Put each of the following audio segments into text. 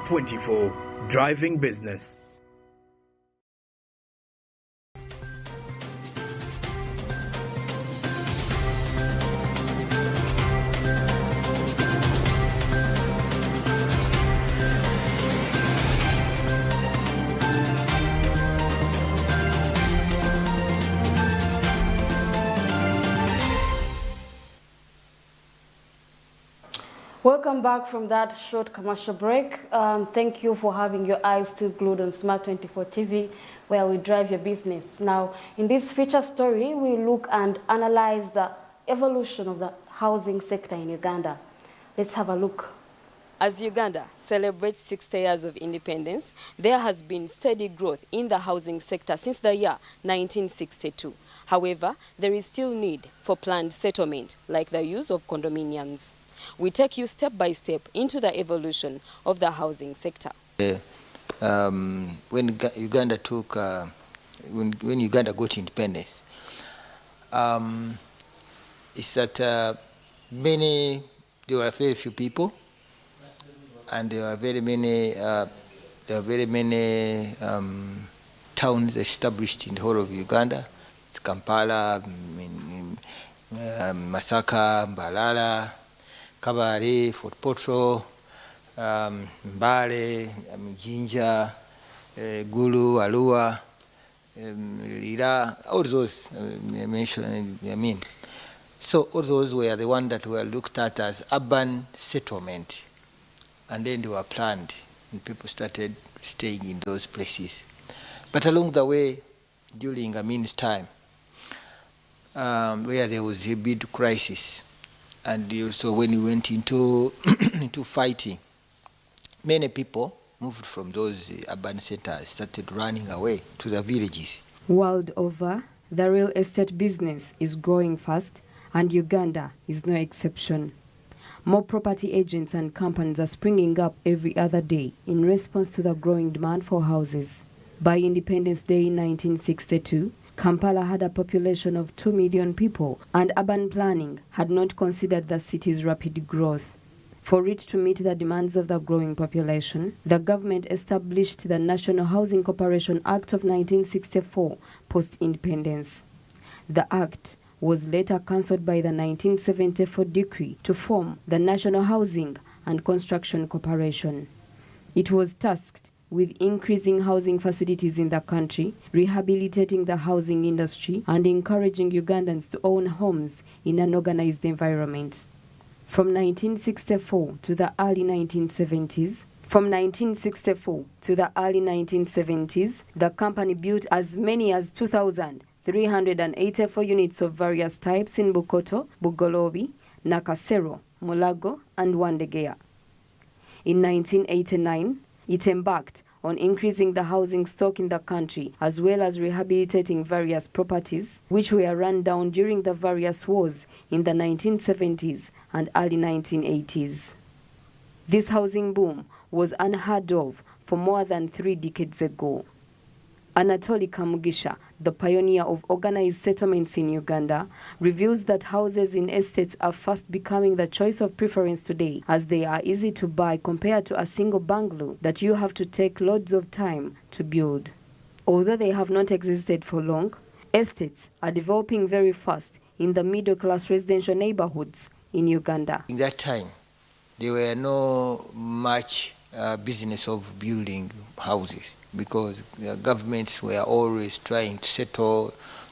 PT24, driving business. Welcome back from that short commercial break. Thank you for having your eyes still glued on Smart 24 TV, where we drive your business. Now, in this feature story, we look and analyze the evolution of the housing sector in Uganda. Let's have a look. As Uganda celebrates 60 years of independence, there has been steady growth in the housing sector since the year 1962. However, there is still need for planned settlement, like the use of condominiums. We take you step by step into the evolution of the housing sector. When Uganda took, when Uganda got independence, it's that there were very few people, and there were very many towns established in the whole of Uganda. It's Kampala, Masaka, Mbalala, Kabale, Fort Portal, Mbale, Jinja, Gulu, Alua, Lira, all those mentioned, So all those were the ones that were looked at as urban settlement. And then they were planned, and people started staying in those places. But along the way, during Amin's time, where there was a big crisis, and also when we went into into fighting, many people moved from those urban centers, started running away to the villages. World over, the real estate business is growing fast, and Uganda is no exception. More property agents and companies are springing up every other day in response to the growing demand for houses. By Independence Day in 1962, Kampala had a population of 2 million people, and urban planning had not considered the city's rapid growth. For it to meet the demands of the growing population, the government established the National Housing Corporation Act of 1964 post-independence. The act was later cancelled by the 1974 decree to form the National Housing and Construction Corporation. It was tasked with increasing housing facilities in the country, rehabilitating the housing industry, and encouraging Ugandans to own homes in an organized environment. From 1964 to the early 1970s, the company built as many as 2,384 units of various types in Bukoto, Bugolobi, Nakasero, Mulago, and Wandegeya. In 1989, it embarked on increasing the housing stock in the country, as well as rehabilitating various properties which were run down during the various wars in the 1970s and early 1980s. This housing boom was unheard of for more than 3 decades ago. Anatoli Kamugisha, the pioneer of organized settlements in Uganda, reveals that houses in estates are fast becoming the choice of preference today, as they are easy to buy compared to a single bungalow that you have to take loads of time to build. Although they have not existed for long, estates are developing very fast in the middle-class residential neighborhoods in Uganda. In that time, there were no much business of building houses, because governments were always trying to settle,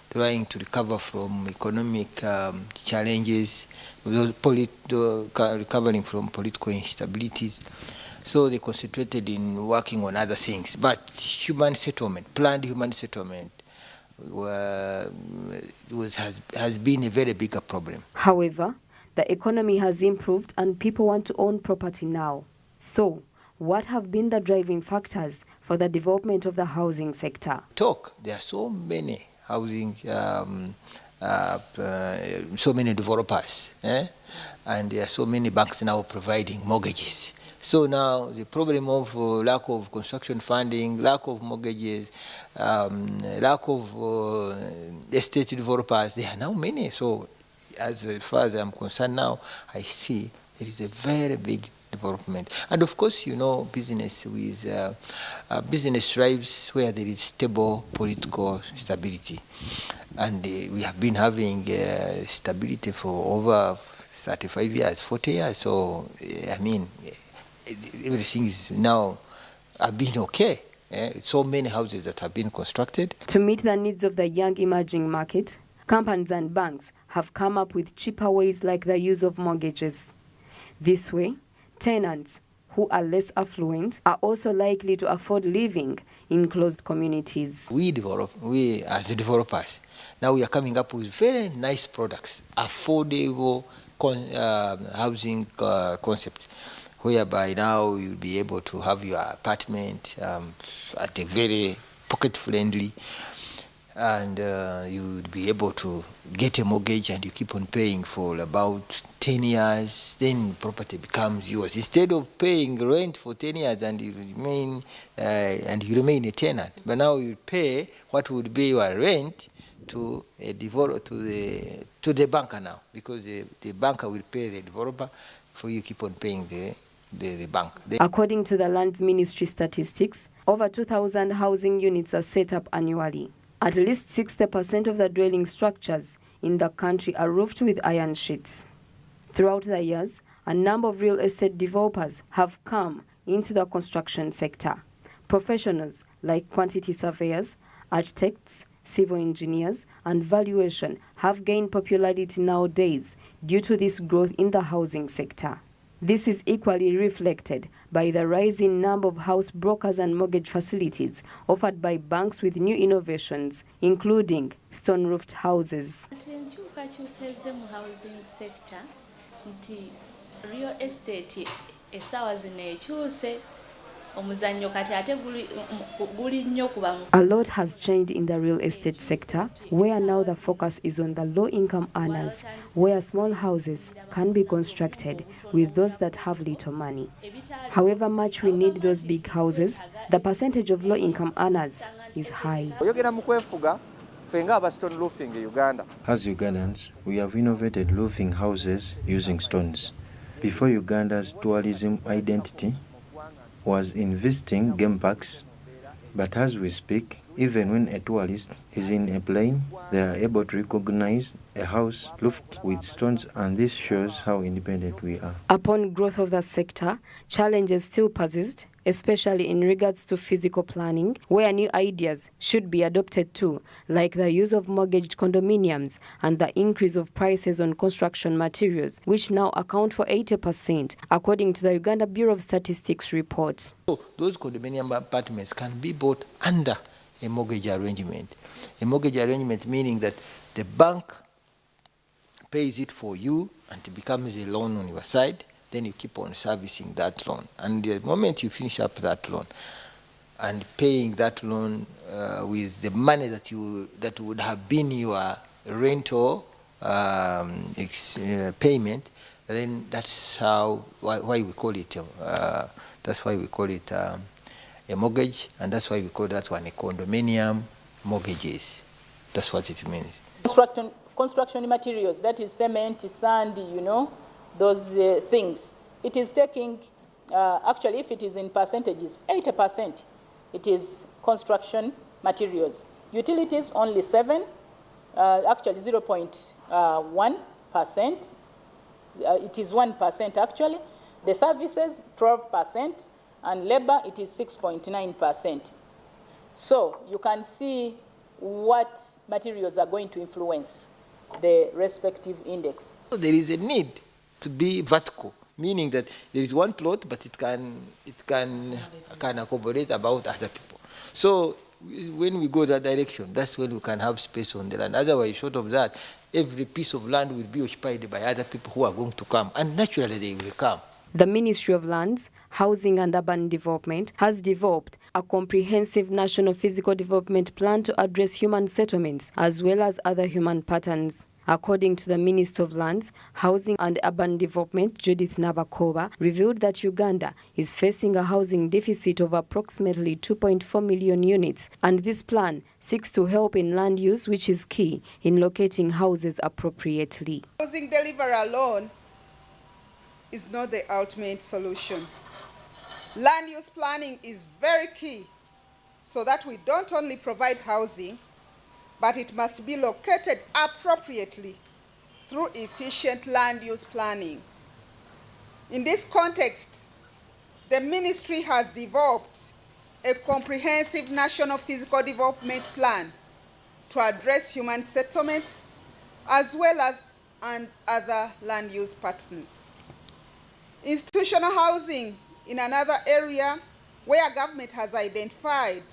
trying to recover from economic challenges, recovering from political instabilities. So they concentrated in working on other things. But human settlement, planned human settlement, has been a very big problem. However, the economy has improved and people want to own property now. So, what have been the driving factors for the development of the housing sector? There are so many housing, so many developers, and there are so many banks now providing mortgages. So now the problem of lack of construction funding, lack of mortgages, lack of estate developers, there are now many. So as far as I'm concerned now, I see it is a very big development. And of course, you know, business thrives where there is stable political stability. And we have been having stability for over 35 years, 40 years. So, I mean, everything is now been okay. So many houses that have been constructed. To meet the needs of the young emerging market, companies and banks have come up with cheaper ways like the use of mortgages. This way, tenants who are less affluent are also likely to afford living in closed communities. We as the developers, now we are coming up with very nice products, affordable housing concepts, whereby now you'll be able to have your apartment at a very pocket-friendly, and you'll be able to get a mortgage and you keep on paying for about 10 years, then property becomes yours. Instead of paying rent for 10 years and you remain a tenant, but now you pay what would be your rent to the banker now, because the banker will pay the developer for you keep on paying the bank. According to the Lands Ministry statistics, over 2,000 housing units are set up annually. At least 60% of the dwelling structures in the country are roofed with iron sheets. Throughout the years, a number of real estate developers have come into the construction sector. Professionals like quantity surveyors, architects, civil engineers, and valuation have gained popularity nowadays due to this growth in the housing sector. This is equally reflected by the rising number of house brokers and mortgage facilities offered by banks with new innovations, including stone-roofed houses. Real estate a lot has changed in the real estate sector, where now the focus is on the low-income earners, where small houses can be constructed with those that have little money. However much we need those big houses, the percentage of low-income earners is high. As Ugandans, we have innovated roofing houses using stones. Before, Uganda's tourism identity was in visiting game parks, but as we speak, even when a tourist is in a plane, they are able to recognize a house roofed with stones, and this shows how independent we are. Upon growth of the sector, challenges still persist, especially in regards to physical planning, where new ideas should be adopted too, like the use of mortgaged condominiums and the increase of prices on construction materials, which now account for 80%, according to the Uganda Bureau of Statistics report. So those condominium apartments can be bought under a mortgage arrangement. A mortgage arrangement meaning that the bank pays it for you and it becomes a loan on your side. Then you keep on servicing that loan. And the moment you finish up that loan and paying that loan with the money that would have been your rental payment, then that's why we call it a mortgage, and that's why we call that one a condominium mortgages. That's what it means. Construction materials, that is cement, sand, you know, those things. It is taking, actually, if it is in percentages, 80%, it is construction materials. Utilities, only 7, actually 0.1%. It is 1% actually. The services, 12%, and labor, it is 6.9%. So you can see what materials are going to influence the respective index. There is a need to be vertical, meaning that there is one plot, but it can accommodate about other people. So when we go that direction, that's when we can have space on the land. Otherwise, short of that, every piece of land will be occupied by other people who are going to come, and naturally they will come. The Ministry of Lands, Housing and Urban Development has developed a comprehensive national physical development plan to address human settlements as well as other human patterns. According to the Minister of Lands, Housing and Urban Development, Judith Nabakoba, revealed that Uganda is facing a housing deficit of approximately 2.4 million units, and this plan seeks to help in land use, which is key in locating houses appropriately. Housing delivery alone is not the ultimate solution. Land use planning is very key so that we don't only provide housing, but it must be located appropriately through efficient land use planning. In this context, the ministry has developed a comprehensive national physical development plan to address human settlements as well as and other land use patterns. Institutional housing in another area where government has identified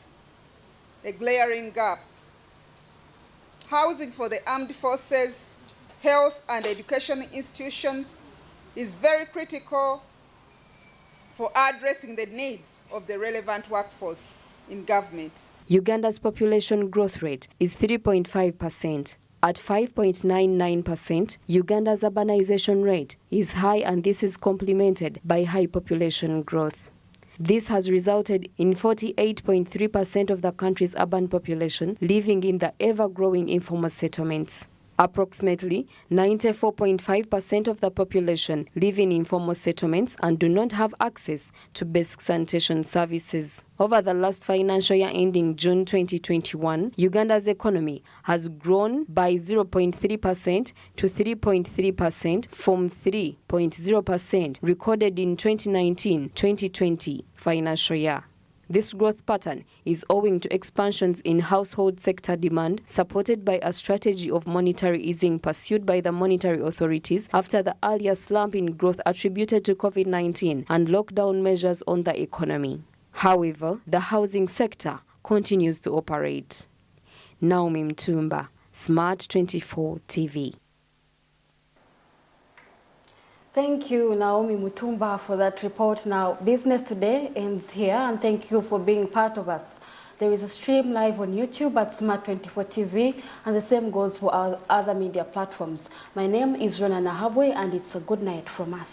a glaring gap. Housing for the armed forces, health and education institutions is very critical for addressing the needs of the relevant workforce in government. Uganda's population growth rate is 3.5%. At 5.99%, Uganda's urbanization rate is high, and this is complemented by high population growth. This has resulted in 48.3% of the country's urban population living in the ever-growing informal settlements. Approximately 94.5% of the population live in informal settlements and do not have access to basic sanitation services. Over the last financial year ending June 2021, Uganda's economy has grown by 0.3% to 3.3% from 3.0% recorded in 2019-2020 financial year. This growth pattern is owing to expansions in household sector demand, supported by a strategy of monetary easing pursued by the monetary authorities after the earlier slump in growth attributed to COVID-19 and lockdown measures on the economy. However, the housing sector continues to operate. Naomi Mtumba, Smart 24 TV. Thank you, Naomi Mutumba, for that report. Now, Business Today ends here, and thank you for being part of us. There is a stream live on YouTube at Smart 24 TV, and the same goes for our other media platforms. My name is RONAH, and it's a good night from us.